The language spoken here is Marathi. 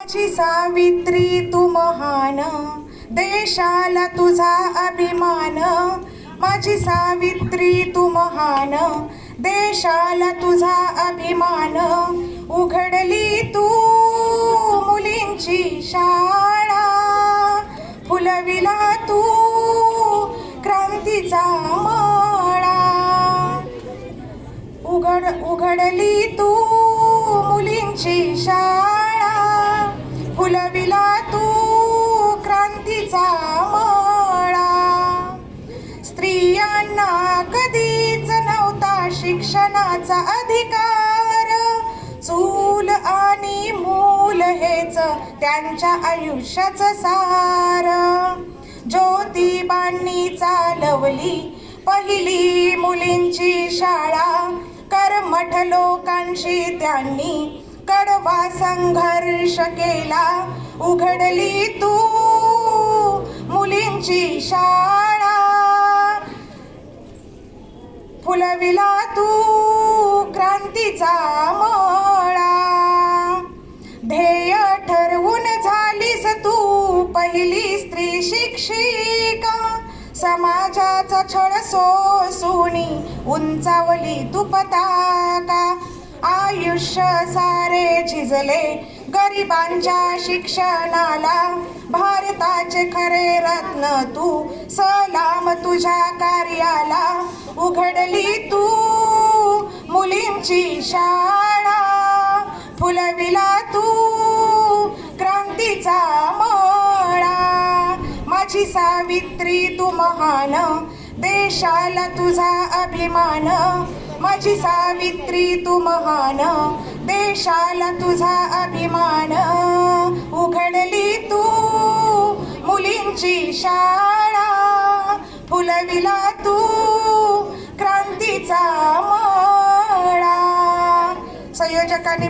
माझी सावित्री तू महान, देशाला तुझा अभिमान. माझी सावित्री तू महान, देशाला तुझा अभिमान. उघडली तू मुलींची शाळा, फुलविला तू क्रांतीचा मळा. उघडली तू मुलींची शाळा, फुलविला तू क्रांतीचा मळा. स्त्रियांना कधीच नव्हता शिक्षणाचा अधिकार, चूल आणि मूल हेच त्यांच्या आयुष्याचं सार. ज्योतिबांनी चालवली पहिली मुलींची शाळा, कर्मठ लोकांशी त्यांनी कडवा संघर्ष केला. उघडली तू मुलींची शाळा, फुलविला तू क्रांतीचा मळा. ध्येय ठरवून झालीस तू पहिली स्त्री शिक्षिका, समाजाचा छळ सोसूनी उंचावली तू पताका. आयुष्य सारे झिजले गरिबांच्या शिक्षणाला, भारताचे खरे रत्न तू, सलाम तुझ्या कार्याला. उघडली तू मुलींची शाळा, फुलविला तू क्रांतीचा मळा. माझी सावित्री तू महान, देशाला तुझा अभिमान. माझी सावित्री तू महान, देशाला तुझा अभिमान. उघडली तू मुलींची शाळा, फुलविला तू क्रांतीचा मळा. संयोजकांनी